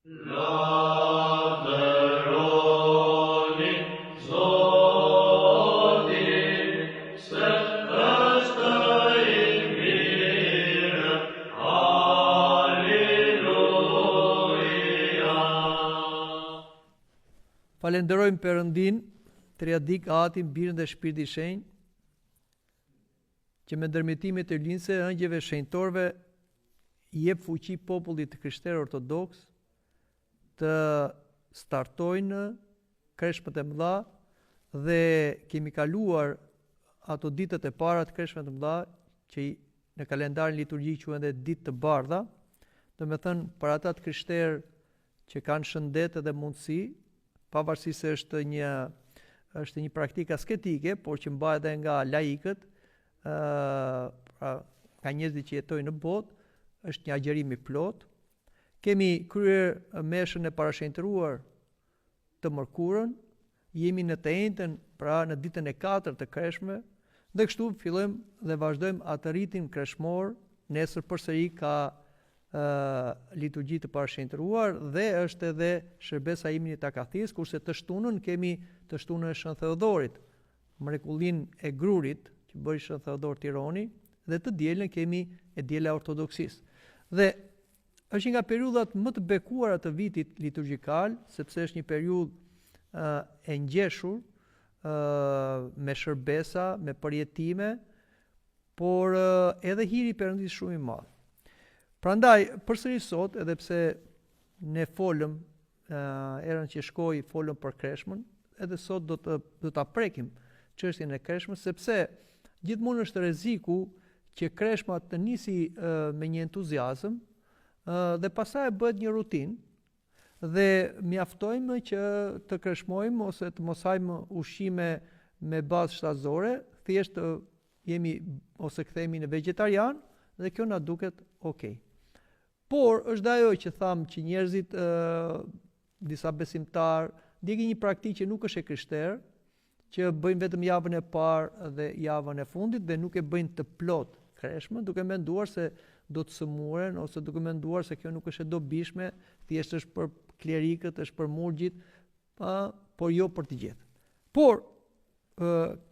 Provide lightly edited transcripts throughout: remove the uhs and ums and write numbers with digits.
Lavdëroni Zotin, se është I mirë, Alleluia. Falenderojmë Perëndin, Triadik, Atin, Birën dhe Shpirtin e Shenjtë, që me ndërmjetimin e linjëse ëngjëve shenjtorëve I jep fuqi popullit të krishterë ortodoks të startojnë kreshmet e mëdha dhe kemi kaluar ato ditët e para të kreshmeve të mëdha që në kalendarin liturgjik quhen edhe ditë të bardha, domethënë për ata të krishterë që kanë shëndet dhe mundësi, pavarësisht se është një praktikë asketike, por që mbahet edhe nga laikët, ka njerëzit që jetojnë në botë, është një agjerim I plot. Kemi kryer meshën e parashenjtëruar të mërkurën, jemi në të njëjtën, pra në ditën e 4 të kreshme, dhe kështu fillojmë dhe vazhdojmë atë ritëm kreshmor. Nesër përsëri ka liturgji të parashenjtëruar dhe është edhe shërbesa e himnit Akathis, kurse të shtunën kemi të shtunën e Shën Theodorit, mrekullinë e grurit që bëri Shën Theodor Tironi, dhe të dielën kemi e diela ortodoksisë. Dhe është nga periudhat më të bekuara të vitit liturgjikal, sepse është një periudhë e ngjeshur me shërbesa, me përjetime, por edhe hiri I Perëndisë shumë I madh. Prandaj përsëri sot, edhe pse ne folëm erën që shkoi folëm për kreshmën, edhe sot do ta prekim çështjen e kreshmës, sepse gjithmonë është rreziku që kreshma të nisi me një entuziazëm dhe pastaj bëhet një rutinë dhe mjaftojmë që të kreshmojmë ose të mos hajmë ushqime me bazë shtatëzore, thjesht jemi ose kthehemi në vegetarian dhe kjo na duket okay. Por është ajo që thamë që njerëzit disa besimtar ndjekin një praktikë që nuk është e krishterë, që bëjnë vetëm javën e parë dhe javën e fundit dhe nuk e bëjnë të plot kreshmën, duke menduar se do të sëmuren ose duke menduar se kjo nuk është e dobishme, thjesht është për klerikët, është për murgjit, por jo për të gjithë. Por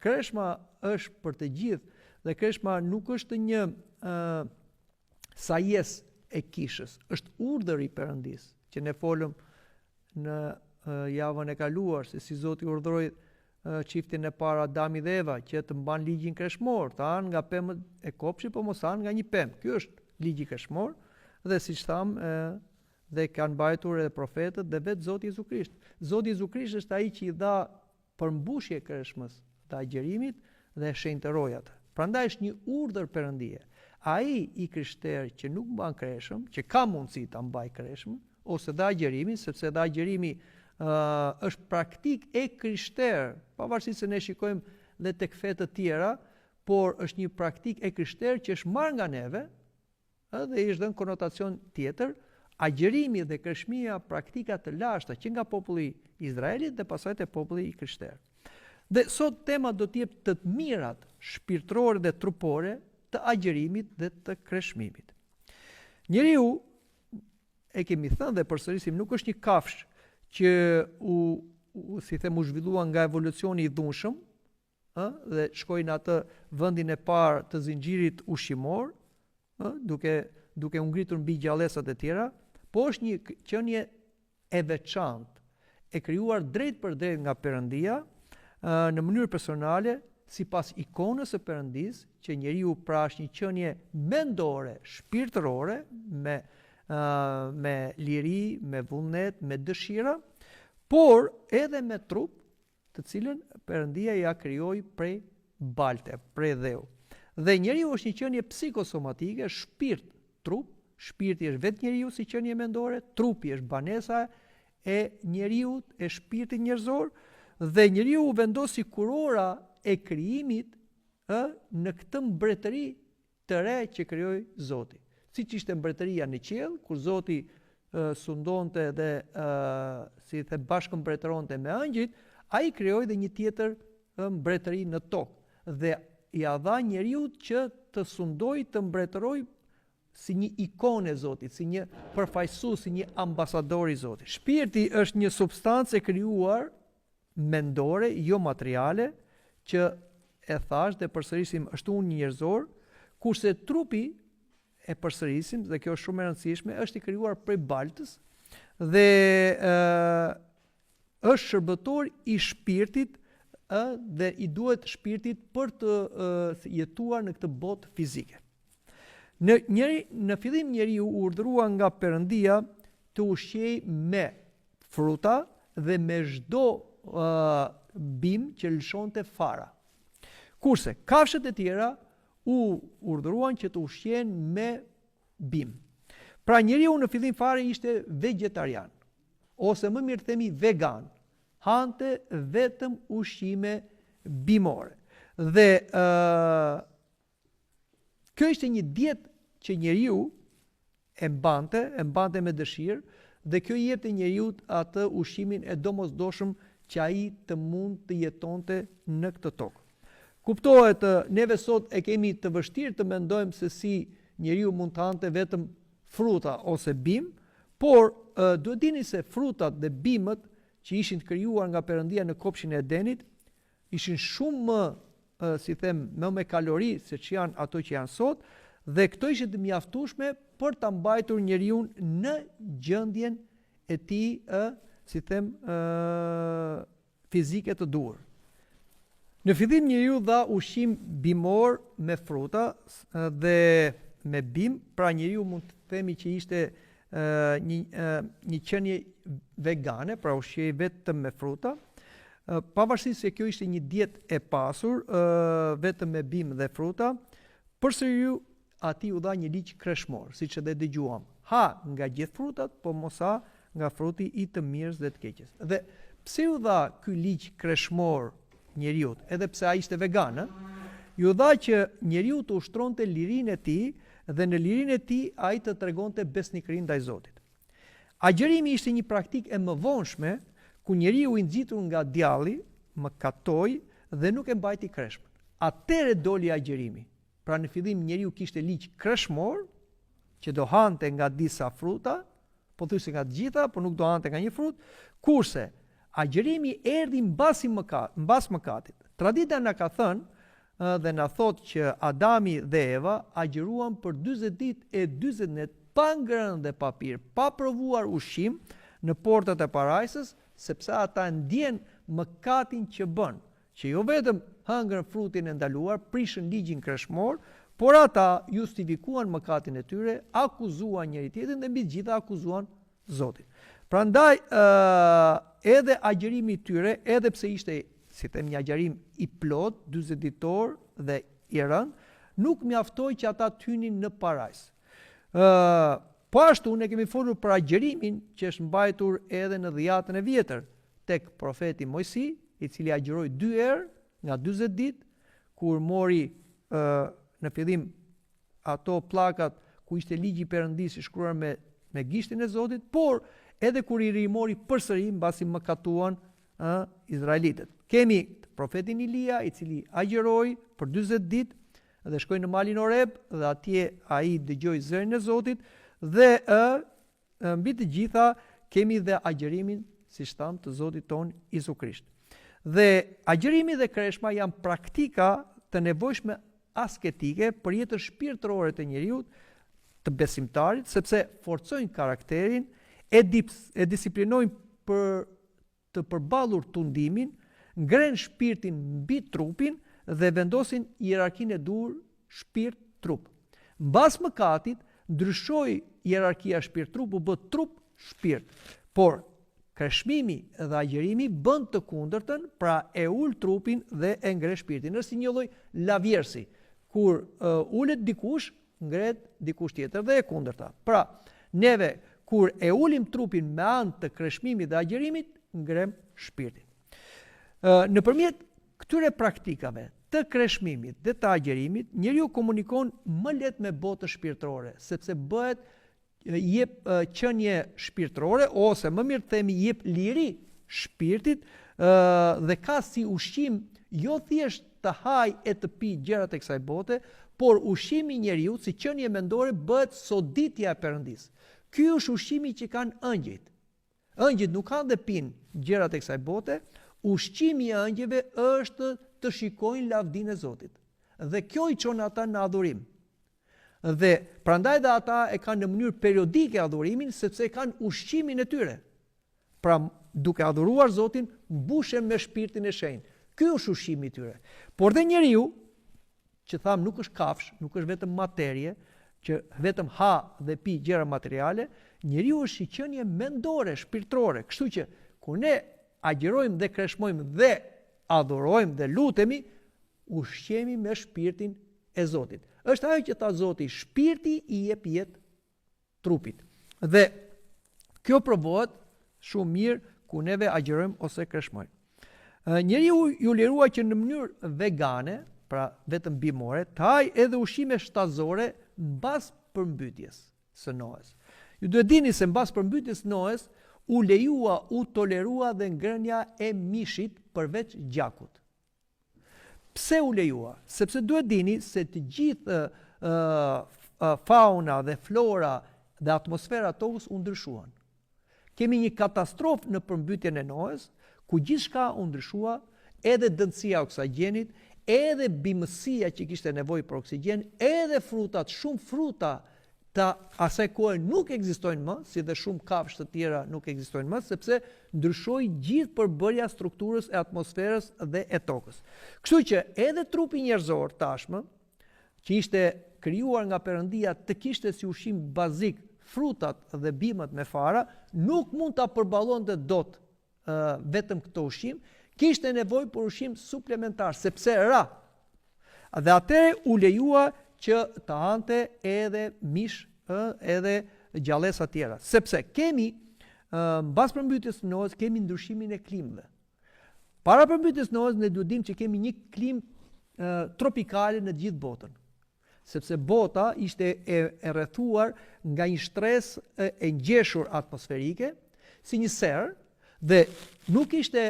kreshma është për të gjithë dhe kreshma nuk është një sajes e kishës, është urdhër I Perëndisë, që ne folëm në javën e kaluar se si Zoti urdhëroi çiftin e parë Adami dhe Eva që të mban ligjin kreshmor, të hanë nga pemët e kopshtit, po mos hanë nga një pemë. Ky është ligji kreshmor dhe siç thamë dhe kanë mbajtur edhe profetët dhe vetë Zoti Jezu Krisht. Zoti Jezu Krisht është ai që I dha përmbushje kreshmës të agjerimit dhe shenjtëroi atë. Prandaj është një urdhër perëndie. Ai I krishter që nuk mban kreshëm, që ka mundësi ta mbajë kreshmën ose dha agjerimin, sepse dha agjerimi është praktik e krishter, pavarësisht se ne shikojmë dhe tek fe të tjera, por është një praktik e krishter që është marrë nga neve dhe I është dhënë konotacion tjetër, agjerimi dhe kreshmia praktika të lashta që nga populli I Izraelit dhe pastaj te populli I krishter. Dhe sot tema do të jetë të mirat shpirtërore dhe trupore të agjerimit dhe të kreshmimit. Njeriu, e kemi thënë dhe përsërisim, nuk është një kafshë që u zhvillua nga evolucioni I dhunshëm, dhe shkoi në atë vendin e parë të zinxhirit ushqimor, duke u ngritur mbi gjallësat e tjera, po është një qenie e veçantë, e krijuar drejt për drejt nga Perëndia, në mënyrë personale, sipas ikonës së Perëndisë, që njeriu pra është një qenie mendore, shpirtërore, me liri, me vullnet, me dëshira, por edhe me trup, të cilën Perëndia ja krijoi prej balte, prej dheu. Dhe njeriu është një qenie psikosomatike, shpirt, trup, shpirti është vetë njeriu si qenie mendore, trupi është banesa e njeriu, e shpirtit njerëzor, dhe njeriu vendosi kurora e krijimit në këtë mbretëri të re që krijoi Zoti. Siç ishte mbretëria në qiell, kur Zoti sundonte dhe si the bashkëmbretëronte me angjëjt, ai krijoi dhe një tjetër mbretëri në tokë dhe ia dha njeriu që të sundoi të mbretëroj si një ikonë e Zotit, si një përfaqësues, si një ambasador i Zotit. Shpirti është një substancë e krijuar mendore, jo materiale, që e thash dhe përsërisim është unë njerëzor, kurse trupi e përsërisim, dhe kjo është shumë e rëndësishme, është i krijuar prej baltës dhe është shërbëtor i shpirtit dhe i duhet shpirtit për të jetuar në këtë botë fizike. Në fillim njeriu u urdhërua nga Perëndia të ushqej me fruta dhe me çdo bim që lëshonte fara. Kurse kafshët e tjera u urdhëruan që të ushqehen me bim. Pra njeriu në fillim fare ishte vegetarian, ose më mirë themi vegan, hante vetëm ushqime bimore. Dhe kjo ishte një dietë që njeriu e mbante me dëshirë, dhe kjo i jepte njeriu atë ushqimin e domosdoshëm që ai të mund të jetonte në këtë tokë. Kuptohet, neve sot e kemi të vështirë të mendojmë se si njeriu mund të hante vetëm fruta ose bim, por duhet dini se frutat dhe bimët që ishin të krijuar nga Perëndia në kopshin e Edenit ishin shumë më, më me kalori se që janë ato që janë sot, dhe këto ishin të mjaftueshme për ta mbajtur njeriu në gjendjen e tij, fizike të duhur. Në fillim njeriu dha ushqim bimor me fruta dhe me bim, pra njeriu mund të themi që ishte një qenie vegane, pra ushqej vetëm me fruta, pavarësisht se kjo ishte një dietë e pasur, vetëm me bim dhe fruta, përsëri ati u dha një ligj kreshmor, siç edhe dëgjuam. Ha nga gjithë frutat, po mos ha nga fruti i të mirës dhe të keqes. Dhe pse u dha ky ligj kreshmor njeriu, edhe pse ai ishte vegan, ju dha që njeriu të ushtronte lirinë e tij dhe në lirinë e tij ai të tregonte besnikërinë ndaj Zotit. Agjërimi ishte një praktikë e mëvonshme ku njeriu i nxitur nga djalli mëkatoi dhe nuk e mbajti kreshmën. Atëre doli agjërimi. Pra në fillim njeriu kishte ligj kreshmor që do hante nga disa fruta, po thjesht nga të gjitha, po nuk do hante nga një frut, kurse agjërimi erdhi mbas mëkatit. Tradita na ka thënë dhe na thotë që Adami dhe Eva agjëruan për 40 ditë e 40 net pa ngrënë dhe pa pirë, pa provuar ushqim në portat e parajsës, sepse ata ndjen mëkatin që bën, që jo vetëm hëngrën frutin e ndaluar, prishën ligjin kreshmor, por ata justifikuan mëkatin e tyre, akuzuan njëri tjetrin dhe mbi të gjitha akuzuan Zotin. Prandaj edhe agjërimi i tyre, edhe pse ishte një agjërim i plot, 40 ditor dhe i rënd, nuk mjaftoi që ata të hynin në parajs. Po ashtu ne kemi folur për agjërimin që është mbajtur edhe në Dhjetën e Vjetër tek profeti Mojsi, i cili agjëroi 2 herë nga 40 ditë, kur mori në fillim ato pllakat ku ishte ligji i Perëndisë i shkruar me gishtin e Zotit, por edhe kur i rimori përsëri mbasi mëkatuan izraelitët. Kemi profetin Ilia, i cili agjëroi për 40 ditë dhe shkoi në malin Oreb dhe atje ai dëgjoi zërin e Zotit dhe mbi të gjitha kemi dhe agjërimin siç tham të Zotit ton Isu Krisht. Dhe agjërimi dhe kreshma janë praktika të nevojshme asketike për jetën shpirtërore të njeriu, të besimtarit, sepse forcojnë karakterin, e disiplinojnë për të përballur tundimin, ngren shpirtin mbi trupin dhe vendosin hierarkinë e dur shpirt-trup. Mbas mëkatit ndryshoi hierarkia shpirt-trup, u bë trup-shpirt. Por kreshmimi dhe agjërimi bën të kundërtën, pra e ul trupin dhe e ngre shpirtin. Është si një lloj lavjersi, kur ulet dikush, ngret dikush tjetër dhe e kundërta. Pra, neve kur e ulim trupin me anë të kreshmimit dhe agjërimit, ngrem shpirtin. Nëpërmjet këtyre praktikave të kreshmimit dhe të agjërimit, njeriu komunikon më lehtë me botën shpirtërore, sepse bëhet jep qenie shpirtërore, ose më mirë të themi jep liri shpirtit dhe ka si ushqim jo thjesht të haj e të pi gjërat e kësaj bote, por ushqimi i njeriu si qenie mendore bëhet soditja e Perëndis. Ky është ushqimi që kanë ëngjëjt. Ëngjëjt nuk kanë dhe pinë gjërat e kësaj bote, ushqimi i ëngjëve është të shikojnë lavdinë e Zotit. Dhe kjo i çon ata në adhurim. Dhe prandaj dhe ata e kanë në mënyrë periodike adhurimin, sepse kanë ushqimin e tyre. Pra duke adhuruar Zotin, mbushen me shpirtin e shenjtë. Ky është ushqimi i tyre. Por dhe njeriu, që tham nuk është kafsh, nuk është vetëm materie, që vetëm ha dhe pi gjëra materiale, njeriu është shiqenie mendore, shpirtërore. Kështu që kur ne agjerojmë dhe kreshmojmë dhe adhurojmë dhe lutemi, ushqemi me shpirtin e Zotit. Është ajo që tha Zoti, shpirti i jep jetë trupit. Dhe kjo provohet shumë mirë ku neve agjerojmë ose kreshmojmë. Njeriu ju lirua që në mënyrë vegane, pra vetëm bimore, të hajë edhe ushqime shtazore mbas përmbytjes së Noës. Ju duhet dini se mbas përmbytjes së Noës u lejua, u tolerua dhe ngrënia e mishit përveç gjakut. Pse u lejua? Sepse duhet dini se të gjithë fauna dhe flora dhe atmosfera tokës u ndryshuan. Kemi një katastrofë në përmbytjen e Noës, ku gjithçka u ndryshua, edhe dëndësia e oksigjenit, edhe bimësia që kishte nevojë për oksigjen, edhe frutat, shumë fruta të asaj kohe nuk ekzistojnë më, si dhe shumë kafshë të tjera nuk ekzistojnë më, sepse ndryshoi gjithë përbërja strukturës e atmosferës dhe e tokës. Kështu që edhe trupi njerëzor tashmë, që ishte krijuar nga Perëndia të kishte si ushqim bazik frutat dhe bimët me fara, nuk mund ta përballonte dot vetëm këto ushqim, kishte nevojë për ushqim suplementar, sepse ra. Dhe atëre u lejua që të hante edhe mish, edhe gjallësa tjera. Sepse kemi, mbas përmbytjes së Noës, kemi ndryshimin e klimave. Para përmbytjes së Noës, ne duhet dimë që kemi një klimë tropikale në gjithë botën. Sepse bota ishte e rrethuar nga një stres e ngjeshur atmosferike, si një serë, dhe nuk ishte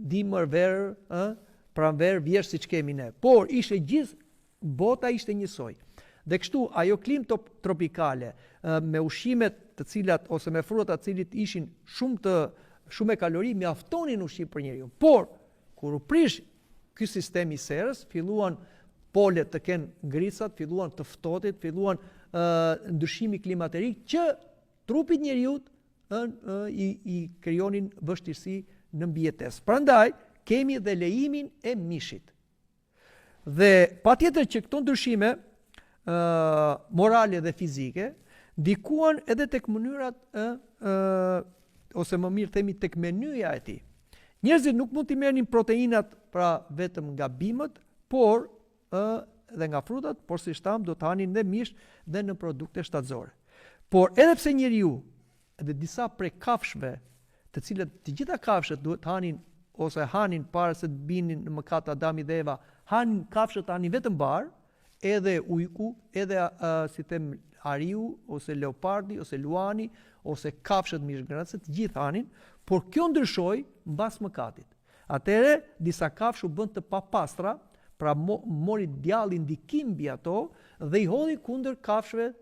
dimër verë, pranverë vjesht siç kemi ne, por ishte gjithë bota ishte njësoj. Dhe kështu ajo klimë tropikale me ushqimet të cilat ose me frutat të cilit ishin shumë e kalori mjaftonin ushqim për njeriu. Por kur u prish ky sistem i serës, filluan polet të kenë ngricat, filluan të ftohtit, filluan ndryshimi klimaterik që trupit njeriu i krijonin vështirësi në mbijetesë. Prandaj kemi dhe lejimin e mishit. Dhe patjetër që këto ndryshime morale dhe fizike ndikuan edhe tek mënyrat ose më mirë themi tek menyja e tij. Njerëzit nuk mund t'i merrnin proteinat pra vetëm nga bimët, por dhe nga frutat, por si shtam do të hanin dhe mish dhe në produkte shtatzore. Por edhe pse njeriu dhe disa prej kafshëve, të cilët të gjitha kafshët duhet hanin ose hanin para se të binin në mëkat Adami dhe Eva, kafshët hanin vetëm bar, edhe ujku, edhe si them ariu ose leopardi ose luani ose kafshët mishgrënëse, të gjithë hanin, por kjo ndryshoi mbas mëkatit. Atëherë disa kafshë u bën të papastra, pra mori djalli ndikim mbi ato dhe i hodhi kundër kafshëve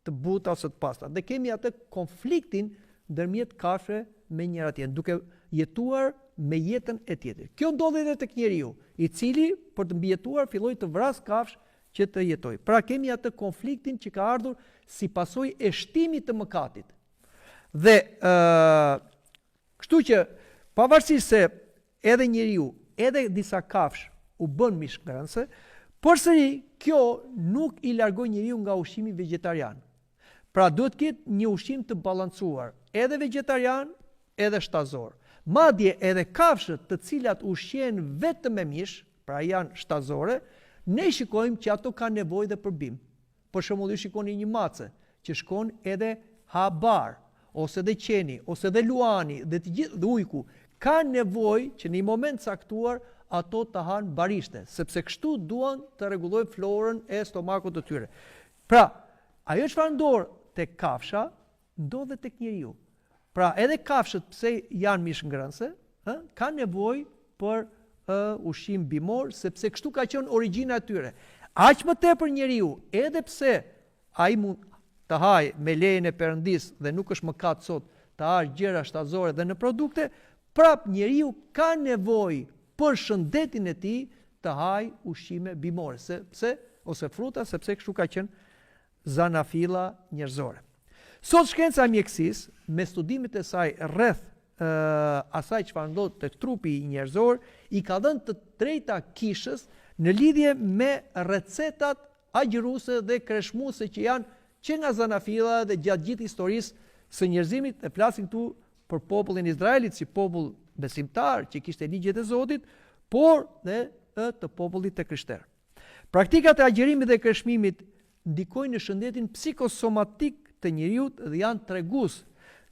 të buta ose të pastra. Dhe kemi atë konfliktin ndërmjet kafshëve me njëra tjetrën, duke jetuar me jetën e tjetrit. Kjo ndodhi edhe tek njeriu, i cili për të mbijetuar filloi të vras kafshë që të jetojë. Pra kemi atë konfliktin që ka ardhur si pasojë e shtimit të mëkatit. Dhe kështu që pavarësisht se edhe njeriu, edhe disa kafshë u bën mishkënëse, përsëri kjo nuk i largoi njeriu nga ushqimi vegetarian. Pra duhet të ketë një ushqim të balancuar, edhe vegetarian, edhe shtazor. Madje edhe kafshët të cilat ushqehen vetëm me mish, pra janë shtazore, ne shikojmë që ato kanë nevojë dhe për bim. Për shembull, ju shikoni një mace që shkon edhe ha bar, ose dhe qeni, ose dhe luani, dhe të gjithë dhe ujku, kanë nevojë që në një moment caktuar ato të hanë barishte, sepse kështu duan të rregullojnë florën e stomakut të tyre. Pra, ajo çfarë ndodh tek kafsha, ndodh edhe tek njeriu. Pra, edhe kafshët pse janë mishngërënëse, kanë nevojë për ushqim bimor, sepse kështu ka qenë origjina e tyre. Aq më tepër njeriu, edhe pse ai mund të haj me lejen e Perëndis dhe nuk është mëkat sot të hash gjëra shtatëzore dhe në produkte, prap njeriu ka nevojë për shëndetin e tij të haj ushqime bimore, ose fruta, sepse kështu ka qenë zanafilla njerëzore. Sot shkenca e mjekësisë, me studimet e saj rreth asaj çfarë ndodh tek trupi njerëzor, i ka dhënë të drejta kishës në lidhje me recetat agjëruese dhe kreshmuese që janë që nga zanafilla dhe gjatë gjithë historisë së njerëzimit. E flasim këtu për popullin Izraelit si popull besimtar që kishte ligjet e Zotit, por dhe të popullit të krishterë. Praktikat e agjerimit dhe kreshmimit ndikojnë në shëndetin psikosomatik të njeriut dhe janë tregues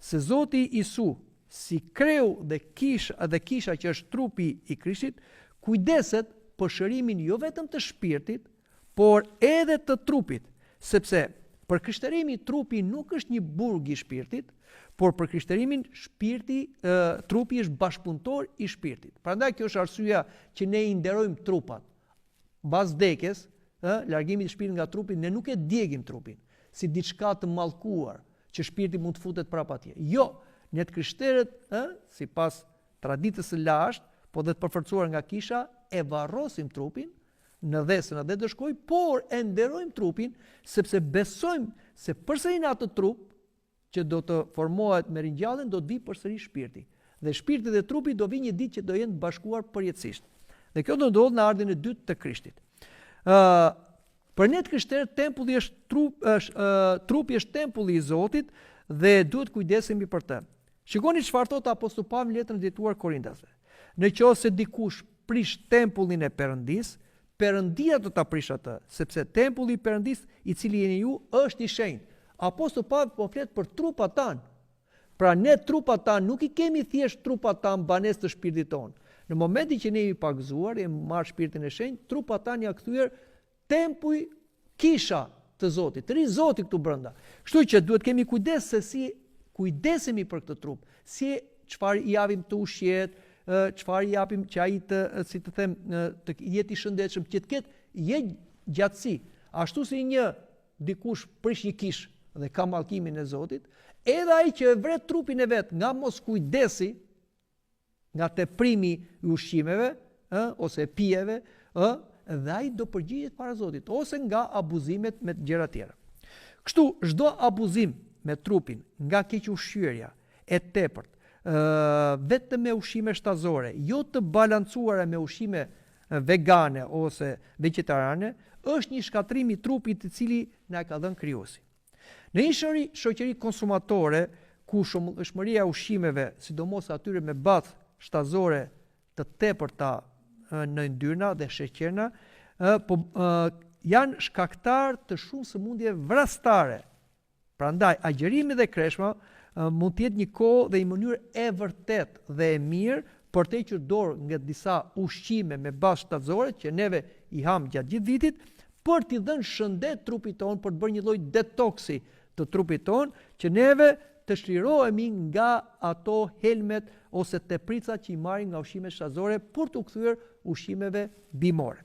se Zoti Isu, si kreu dhe kisha që është trupi i Krishtit, kujdeset për shërimin jo vetëm të shpirtit, por edhe të trupit, sepse për krishterimin trupi nuk është një burg i shpirtit, por për krishterimin trupi është bashkëpunëtor i shpirtit. Prandaj kjo është arsyeja që ne i nderojmë trupat. Mbas vdekjes, largimit të shpirtit nga trupi, ne nuk e djegim trupin si diçka të mallkuar që shpirti mund të futet prapë atje. Jo, ne të krishterët, sipas traditës së lashtë, po dhe të përforcuar nga kisha, e varrosim trupin në dhesën dhe dëshkoj, por e nderojmë trupin sepse besojmë se përsëri në atë trup që do të formohet me ringjalljen do të vi përsëri shpirti. Dhe shpirti dhe trupi do vi një ditë që do jenë bashkuar përjetësisht. Dhe kjo do ndodhë në ardhin e dytë të Krishtit. Për ne të krishterët tempulli është trupi është tempulli i Zotit dhe duhet kujdesemi për të. Shikoni çfarë thot apostulli Pavli në letrën drejtuar Korintasve. Nëse dikush prish tempullin e Perëndis, Perëndia do ta prish atë, sepse tempulli i Perëndis, i cili jeni ju, është i shenjtë. Apostulli Pavli po flet për trupat tanë. Pra ne trupat tanë nuk i kemi thjesht trupat tanë banesë të shpirtit tonë. Në momentin që ne jemi pagëzuar, jemi marrë shpirtin e shenjtë, trupat tanë janë kthyer tempulli, kisha të Zotit, të ri Zoti këtu brenda. Kështu që duhet kemi kujdes se si kujdesemi për këtë trup, si çfarë i japim të ushqet, çfarë i japim që ai të, si të them, të jetë i shëndetshëm, që të ketë gjatësi. Ashtu si një dikush prish një kish dhe ka mallkimin e Zotit, edhe ai që e vret trupin e vet nga mos kujdesi, nga teprimi i ushqimeve, ose pijeve, dhe ai do përgjigjet para Zotit, ose nga abuzimet me gjëra tjera. Kështu, çdo abuzim me trupin, nga kequshqyerja e tepërt, vetëm me ushqime shtatëzore, jo të balancuara me ushqime vegane ose vegetarane, është një shkatrim i trupit i cili na ka dhënë Krijuesi. Në një shoqëri konsumatore, ku shmëria e ushqimeve, sidomos atyre me bazë shtatëzore të tepërta në yndyrna dhe sheqerna, janë shkaktar të shumë sëmundjeve vrasëtare. Prandaj, agjerimi dhe kreshma mund të jetë një kohë dhe një mënyrë e vërtet dhe e mirë për të hequr dorë nga disa ushqime me bazë shtatëzore që neve i ham gjatë gjithë vitit, për t'i dhënë shëndet trupit tonë, për të bërë një lloj detoksi të trupit tonë, që neve të shlirohemi nga ato helmet ose teprica që i marrin nga ushqimet shtatëzore për t'u kthyer ushqimeve bimore.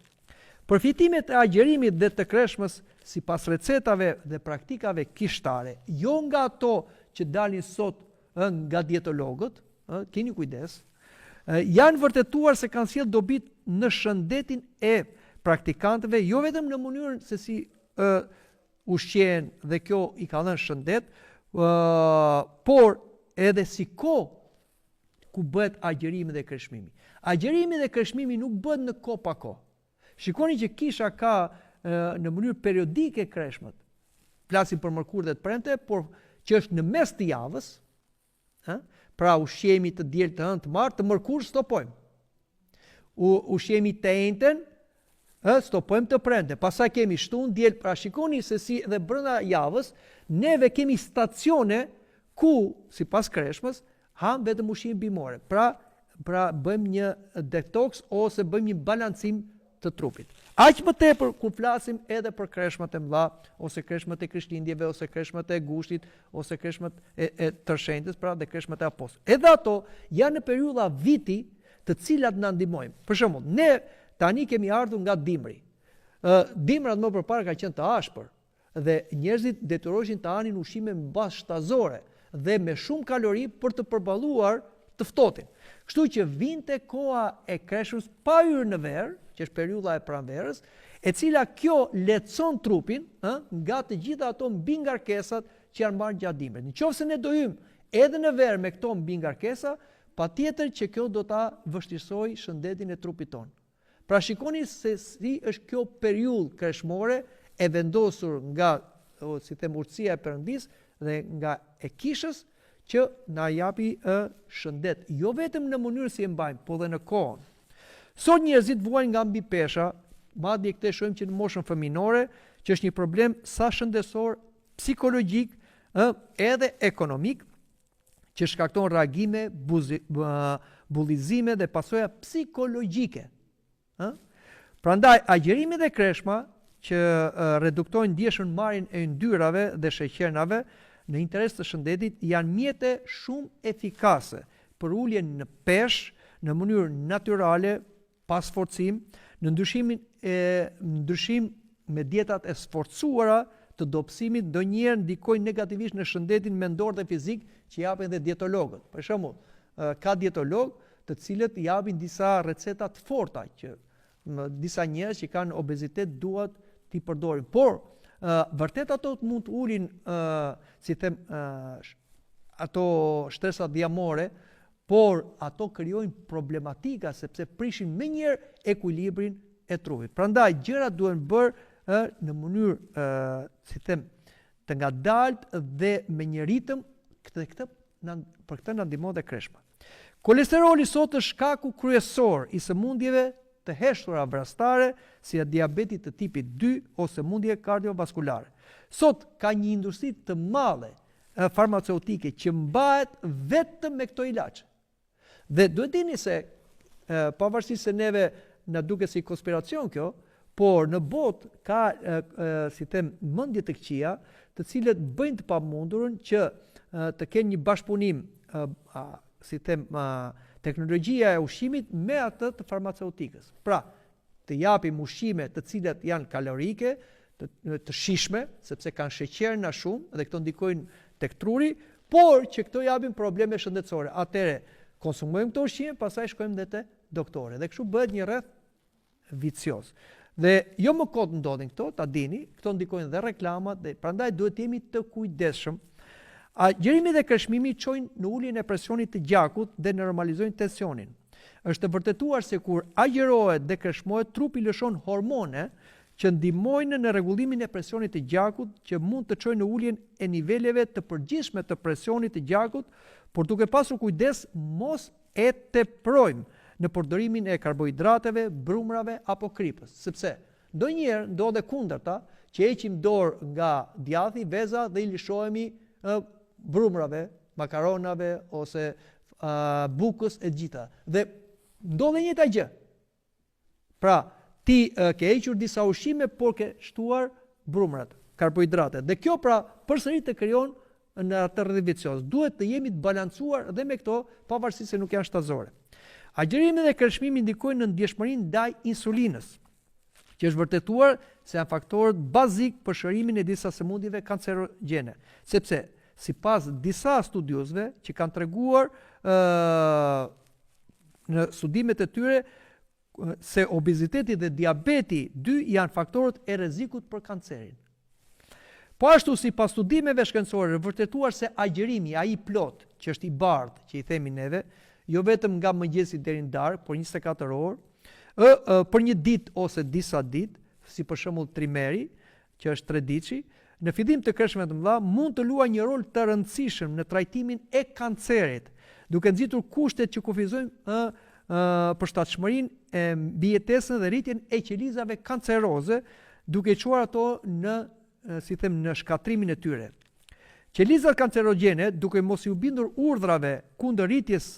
Përfitimet e agjerimit dhe të kreshmës sipas recetave dhe praktikave kishtare, jo nga ato që dalin sot nga dietologët, keni kujdes, janë vërtetuar se kanë sjellë dobi në shëndetin e praktikantëve, jo vetëm në mënyrën se si ushqen dhe kjo i ka dhënë shëndet, por edhe si kohë ku bëhet agjerimi dhe kreshmimi. Agjerimi dhe kreshmimi nuk bëhet në kohë pa kohë. Shikoni që kisha ka në mënyrë periodike kreshmët. Flasim për mërkurë dhe të premte, por që është në mes të javës, pra ushqemi të diel, të hënë, të martë, të mërkurë stopojmë. Ushqemi të enten, stopojmë të premte. Pastaj kemi shtunë, diel, pra shikoni se si dhe brenda javës, neve kemi stacione ku, sipas kreshmës, ham vetëm ushqim bimore. Pra bëjmë një detoks ose bëjmë një balancim të trupit. Aq më tepër kur flasim edhe për kreshmat e mëdha, ose kreshmat e Krishtlindjeve, ose kreshmat e gushtit, ose kreshmat e tërshenjtës, pra dhe kreshmat e apostëve. Edhe ato janë në periudha viti të cilat na ndihmojnë. Për shembull, ne tani kemi ardhur nga dimri. Dimrat më përpara ka qenë të ashpër dhe njerëzit detyroheshin të hanin ushqime me bazë shtazore dhe me shumë kalori për të përballuar të ftohtin. Kështu që vinte koha e kreshës pa hyrë në verë, që është periudha e pranverës, e cila kjo lehtëson trupin nga të gjitha ato mbingarkesat që janë marrë gjatë dimrit. Nëse ne do hyjmë edhe në verë me këto mbingarkesa, patjetër që kjo do ta vështirësoj shëndetin e trupit tonë. Pra shikoni se si është kjo periudhë kreshmore e vendosur nga urtësia e Perëndis dhe nga e kishës që na japi shëndet, jo vetëm në mënyrë si e mbajmë, po dhe në kohën. Sot njerëzit vuajnë nga mbi pesha, madje këtë shohim që në moshën fëminore, që është një problem sa shëndetësor, psikologjik, edhe ekonomik, që shkakton reagime, bullizime dhe pasoja psikologjike. Prandaj agjerimi dhe kreshma që reduktojnë ndjeshën marrjen e yndyrave dhe sheqernave në interes të shëndetit janë mjete shumë efikase për uljen në peshë në mënyrë natyrale, pas forcim, në ndryshim me dietat e sforcuara të dobësimit ndonjëherë ndikojnë negativisht në shëndetin mendor dhe fizik që japin dhe dietologët. Për shembull, ka dietolog të cilët japin disa receta të forta që disa njerëz që kanë obezitet duhet t'i përdorin. Por vërtet ato mund të ulin ato shtresat dhjamore, por ato krijojnë problematika sepse prishin menjëherë ekuilibrin e trupit. Prandaj gjërat duhen bërë në mënyrë të ngadalt dhe me një ritëm, për këtë na ndihmon dhe kreshma. Kolesteroli sot është shkaku kryesor i sëmundjeve të heshtura vrastare, si diabetit të tipit 2 ose sëmundje kardiovaskulare. Sot ka një industri të madhe farmaceutike që mbahet vetëm me këto ilaçe. Dhe duhet dini se pavarësisht se neve na duket si konspiracion kjo, por në botë ka mendje të këqija, të cilët bëjnë të pamundurën që të kenë një bashkëpunim teknologjia e ushqimit me atë të farmaceutikës. Pra, të japim ushqime të cilat janë kalorike, të shishme, sepse kanë sheqerna shumë dhe këto ndikojnë tek truri, por që këto japin probleme shëndetësore. Atëre, konsumojmë këto ushqime, pastaj shkojmë dhe te doktore. Dhe kështu bëhet një rreth vicioz. Dhe jo më kot ndodhin këto, ta dini, këto ndikojnë dhe reklamat, dhe prandaj duhet jemi të kujdesshëm. Agjerimi dhe kreshmimi çojnë në uljen e presionit të gjakut dhe normalizojnë tensionin. Është e vërtetuar se kur agjerohet dhe kreshmohet, trupi lëshon hormone që ndihmojnë në rregullimin e presionit të gjakut, që mund të çojnë në uljen e niveleve të përgjithshme të presionit të gjakut, por duke pasur kujdes mos e teprojmë në përdorimin e karbohidrateve, brumrave apo kripës, sepse ndonjëherë ndodhe kundërta, që heqim dorë nga djathi, veza dhe i lëshohemi brumrave, makaronave ose bukës e gjitha. Dhe ndodhe njëjta gjë. Pra, ti ke hequr disa ushqime, por ke shtuar brumrat, karbohidratet. Dhe kjo pra përsëri të krijon në atë rrjedh vicioz. Duhet të jemi të balancuar dhe me këto, pavarësisht se nuk janë shtazore. Agjerimi dhe kreshmimi ndikojnë në ndjeshmërinë ndaj insulinës, që është vërtetuar se janë faktorët bazik për shërimin e disa sëmundjeve kancerogjene, sepse sipas disa studiosve që kanë treguar në studimet e tyre se obeziteti dhe diabeti 2 janë faktorët e rrezikut për kancerin. Po ashtu sipas studimeve shkencore vërtetuar se agjerimi, ai plot, që është i bardhë, që i themi neve, jo vetëm nga mëngjesi deri në darkë, por 24 orë, për një ditë ose disa ditë, si për shembull trimeri, që është 3 diçi, në fillim të kreshmeve të mëdha mund të luajë një rol të rëndësishëm në trajtimin e kancerit, duke nxitur kushtet që kufizojnë përshtatshmërinë e mbijetesën dhe rritjen e qelizave kanceroze, duke çuar ato në shkatrimin e tyre. Qelizat kancerogjene, duke mos iu bindur urdhrave kundër rritjes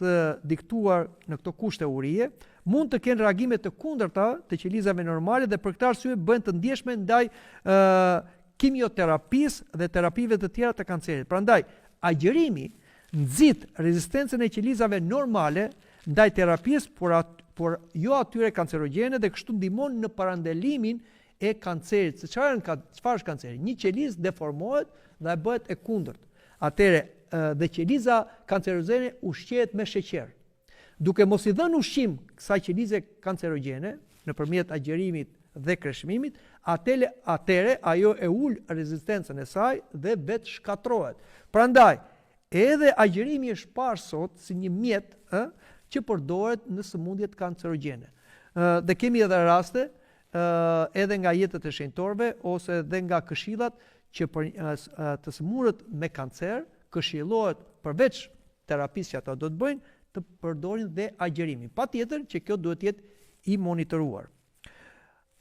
diktuar në këto kushte urie, mund të kenë reagime të kundërta të qelizave normale dhe për këtë arsye bëhen të ndjeshme ndaj kimioterapisë dhe terapive të tjera të kancerit. Prandaj, agjerimi nxit rezistencën e qelizave normale ndaj terapisë, por jo atyre kancerogjene, dhe kështu ndihmon në parandalimin e kancerit, se çfarë është kanceri? Një qelizë deformohet dhe bëhet e kundërt. Atëre dhe qeliza kancerogene ushqehet me sheqer. Duke mos i dhënë ushqim kësaj qelize kancerogjene nëpërmjet agjerimit dhe kreshmimit, atëre ajo e ul rezistencën e saj dhe vetë shkatrohet. Prandaj, edhe agjerimi është parë sot si një mjet që përdoret në sëmundjet kancerogjene. Dhe kemi edhe raste edhe nga jetët e shenjtorëve ose edhe nga këshillat që për të sëmurët me kancer këshillohet përveç terapisë që ata do të bëjnë të përdorin dhe agjerimin. Patjetër që kjo duhet të jetë i monitoruar.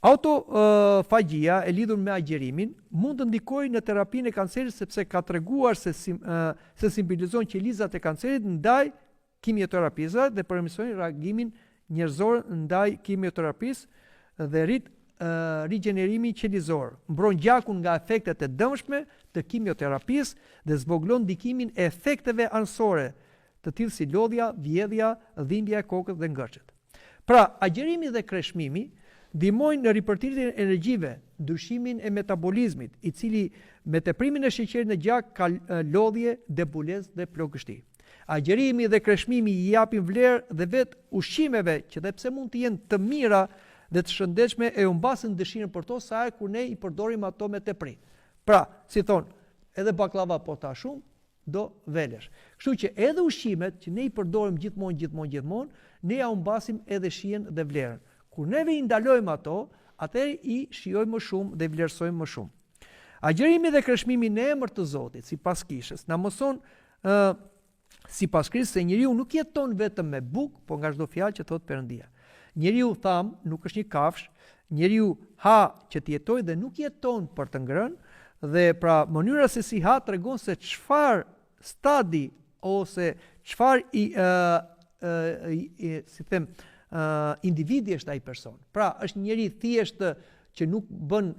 Autofagjia e lidhur me agjerimin mund të ndikojë në terapinë e kancerit sepse ka treguar se sensibilizon qelizat e kancerit ndaj kimioterapisë dhe përmirëson reagimin njerëzor ndaj kimioterapisë dhe rigjenerimin qelizor. Mbron gjakun nga efektet e dëmshme të kimioterapisë dhe zvoglon ndikimin e efekteve anësore, të tillë si lodhja, vjedhja, dhimbja e kokës dhe ngërçet. Pra, agjerimi dhe kreshmimi ndihmojnë në ripërthirjen e energjive, ndryshimin e metabolizmit, i cili me teprimin e sheqerit në gjak ka lodhje, debulezë dhe plogështi. Agjerimi dhe kreshmimi i japin vlerë dhe vetë ushqimeve që dhe pse mund të jenë të mira dhe të shëndetshme e humbasin dëshirën për to sa herë kur ne i përdorim ato me teprim. Pra, si thon, edhe baklava po ta shumë do velesh. Kështu që edhe ushqimet që ne i përdorim gjithmonë, ne ja humbasim edhe shijen dhe vlerën. Kur neve i ndalojmë ato, atëherë i shijojmë më shumë dhe vlerësojmë më shumë. Agjerimi dhe kreshmimi në emër të Zotit, sipas kishës, na mëson sipas Krishtit se njeriu nuk jeton vetëm me bukë, por nga çdo fjalë që thot Perëndia. Njeriu tham nuk është një kafsh, njeriu ha që të jetojë dhe nuk jeton për të ngrënë dhe pra mënyra se si ha tregon se çfarë stadi ose çfarë individi është ai person. Pra është njeri thjesht që nuk bën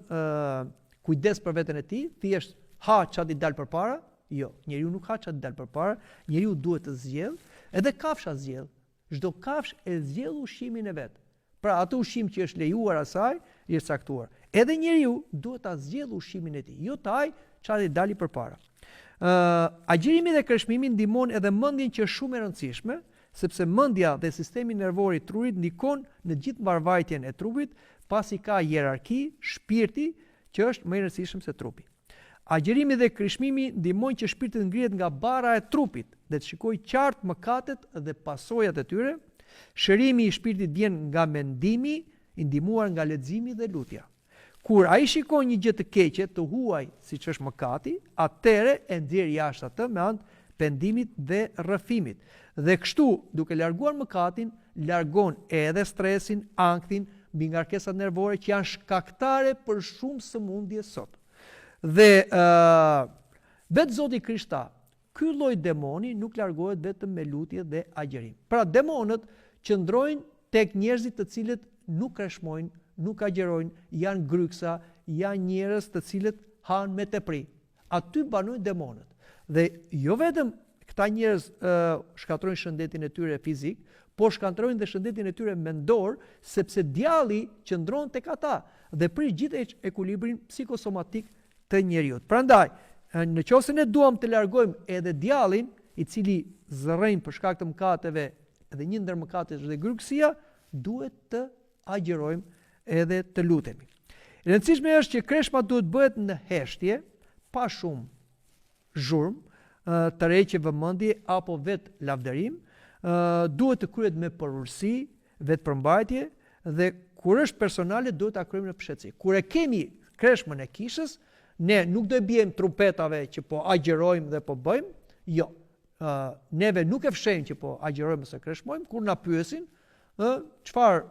kujdes për veten e tij, thjesht ha çati dal përpara. Jo, njeriu nuk ha çati dal përpara, njeriu duhet të zgjedh, edhe kafsha zgjedh. Çdo kafsh e zgjedh ushqimin e vet. Pra atë ushqim që është lejuar asaj, i është caktuar. Edhe njeriu duhet ta zgjedh ushqimin e tij, jo taj çati dali përpara. Agjerimi dhe kreshmimi ndihmon edhe mendjen që është shumë e rëndësishme, sepse mendja dhe sistemi nervor i trurit ndikon në gjithë mbarvajtjen e trupit, pasi ka hierarki, shpirti që është më i rëndësishëm se trupi. Agjerimi dhe kreshmimi ndihmojnë që shpirti të ngrihet nga bara e trupit dhe të shikojë qartë mëkatet dhe pasojat e tyre. Shërimi i shpirtit vjen nga mendimi, i ndihmuar nga leximi dhe lutja. Kur ai shikon një gjë të keqe, të huaj, siç është mëkati, atëre e nxjerr jashtë atë me anë të pendimit dhe rrëfimit. Dhe kështu, duke larguar mëkatin, largon edhe stresin, ankthin, mbi ngarkesat nervore që janë shkaktare për shumë sëmundje sot. Dhe vetë Zoti Krisht tha, ky lloj demoni nuk largohet vetëm me lutje dhe agjerim. Pra demonët qëndrojnë tek njerëzit të cilët nuk kreshmojnë, nuk agjerojnë, janë gryksa, janë njerëz të cilët hanë me tepri. Aty banojnë demonët. Dhe jo vetëm këta njerëz shkatrojnë shëndetin e tyre fizik, por shkatrojnë dhe shëndetin e tyre mendor, sepse djalli qëndron tek ata dhe prish gjithë ekuilibrin psikosomatik të njeriut. Prandaj, në qoftë se ne duam të largojmë edhe djallin, i cili zërrejnë për shkak të mëkateve, edhe një ndër mëkatet është dhe grykësia, duhet të agjerojmë edhe të lutemi. E rëndësishme është që kreshma duhet bëhet në heshtje, pa shumë zhurmë, të reqe vëmendje apo vetë lavdërim, duhet të kryhet me përurësi, vetë përmbajtje, dhe kur është personale duhet ta kryejmë në fshehtësi. Kur e kemi kreshmën e kishës, ne nuk do bëjmë trumpetave që po agjerojmë dhe po bëjmë, jo. Neve nuk e fshejmë që po agjerojmë ose kreshmojmë, kur na pyesin, çfarë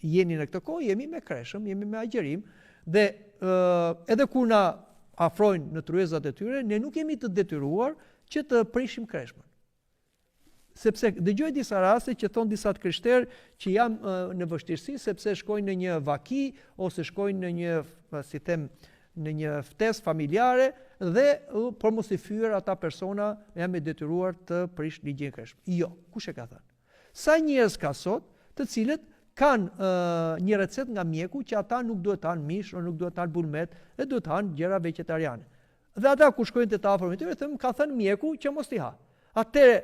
jeni në këtë kohë, jemi me kreshëm, jemi me agjerim, dhe edhe kur na afrojnë në tryezat e tyre, ne nuk jemi të detyruar që të prishim kreshmën. Sepse dëgjoj disa raste që thon disa të krishterë që janë në vështirësi sepse shkojnë në një vaki ose shkojnë në një, si them, në një ftesë familjare dhe për mos i fyer ata persona janë detyruar të prish ligjin kreshmë. Jo, kush e ka thënë? Sa njerëz ka sot të cilët kanë një recetë nga mjeku që ata nuk duhet të hanë mish, nuk duhet të hanë bulmet, dhe duhet të hanë gjëra vegetariane. Dhe ata kur shkojnë te ta afërmit tyre, thëmë ka thënë mjeku që mos t'i ha. Atëre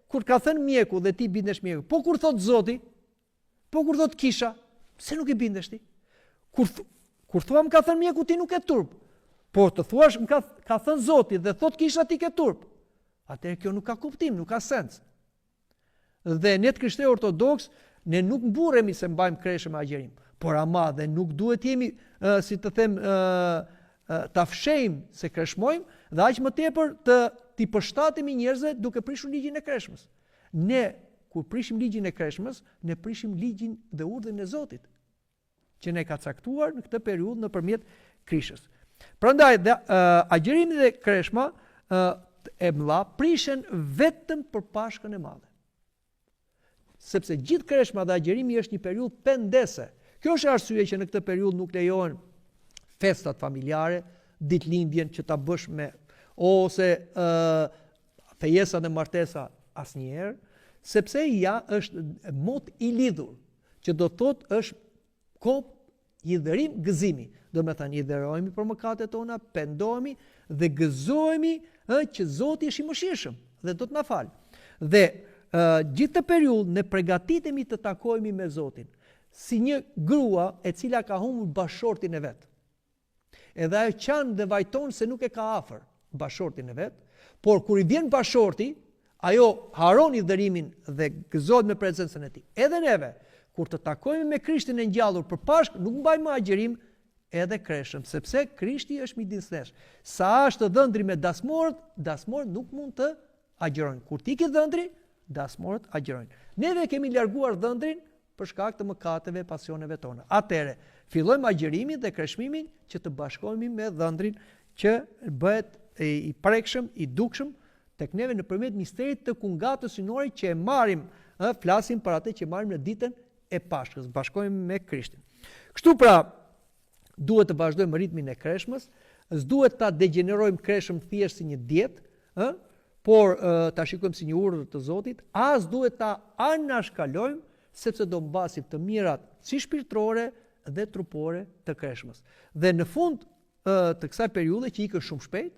kur ka thënë mjeku dhe ti bindesh mjeku, po kur thot Zoti, po kur thot kisha, pse nuk i bindesh ti? Kur thuam ka thënë mjeku ti nuk e turp. Po të thuash ka thënë Zoti dhe thot kisha ti ke turp. Atëherë kjo nuk ka kuptim, nuk ka sens. Dhe ne të krishterë ortodoks, ne nuk mburremi se mbajmë kreshë me agjerim, por ama dhe nuk duhet jemi, si të them, ta fshejmë se kreshmojmë dhe aq më tepër t'i përshtatemi njerëzve duke prishur ligjin e kreshmës. Ne kur prishim ligjin e kreshmës, ne prishim ligjin dhe urdhën e Zotit, që ne ka caktuar në këtë periudhë nëpërmjet krishës. Prandaj agjerimi dhe kreshma e mëdha prishen vetëm për Pashkën e Madhe. Sepse gjithë kreshma dhe agjerimi është një periudhë pendese. Kjo është arsye që në këtë periudhë nuk lejohen festat familjare, ditëlindjen që ta bësh me ose fejesa dhe martesa asnjëherë, sepse ja është mot i lidhur, që do thotë është kop i dhërim gëzimi. Do me thënë, i dhërohemi për mëkatet tona, pendohemi dhe gëzohemi që Zoti është i mëshirshëm dhe do të na falë. Dhe gjithë të periudhë ne përgatitemi të takohemi me Zotin, si një grua e cila ka humbur bashortin e vet. Edhe ajo qan dhe vajton se nuk e ka afër bashortin e vet, por kur i vjen bashorti, ajo haron i dhërimin dhe gëzohet me prezencën e tij. Edhe neve, kur të takohemi me Krishtin e ngjallur për Pashkë, nuk mbajmë agjerim edhe kreshëm, sepse Krishti është midis nesh. Sa është dhëndri me dasmorët nuk mund të agjerojnë. Kur ti ke dhëndri, dasmorët agjerojnë. Neve kemi larguar dhëndrin për shkak të mëkateve, pasioneve tona. Atëre, fillojmë agjerimin dhe kreshmimin që të bashkohemi me dhëndrin që bëhet i prekshëm, i dukshëm tek neve nëpërmjet misterit të kungatës synore që e marrim, flasim për atë që marrim në ditën e Pashkës, bashkohemi me Krishtin. Kështu pra, duhet të vazhdojmë ritmin e kreshmës, s'duhet ta degenerojmë kreshëm thjesht si një dietë, por ta shikojmë si një urdhër të Zotit, as duhet ta anashkalojmë, sepse do mbasim të mirat si shpirtërore dhe trupore të kreshmës. Dhe në fund të kësaj periudhe që ikën shumë shpejt,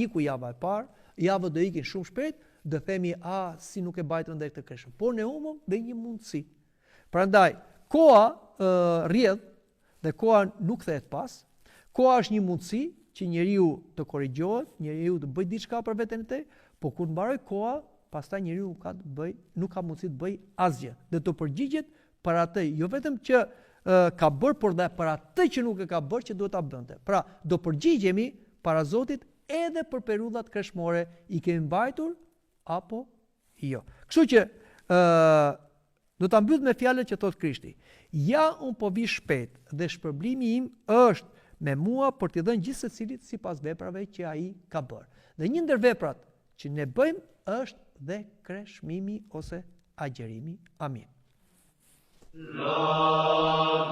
iku java e parë, javët do ikin shumë shpejt, do themi si nuk e bajtëm ndaj këtë kreshëm. Por ne humbëm dhe një mundësi. Prandaj, koha rrjedh dhe koha nuk kthehet pas. Koha është një mundësi që njeriu të korrigjohet, njeriu të bëjë diçka për veten e tij, por kur mbaroj koha, pastaj njeriu nuk ka mundësi të bëjë asgjë, dhe të përgjigjet për atë, jo vetëm që ka bërë, por dhe për atë që nuk e ka bërë që duhet ta bënte. Pra, do përgjigjemi para Zotit edhe për periudhat kreshmore, i kemi mbajtur apo jo. Kështu që do ta mbyll me fjalët që thot Krishti. Ja, unë po vi shpejt dhe shpërblimi im është me mua për t'i dhënë gjithë secilit sipas veprave që ai ka bërë. Dhe një ndër veprat që ne bëjmë është dhe kreshmimi ose agjerimi. Amin. La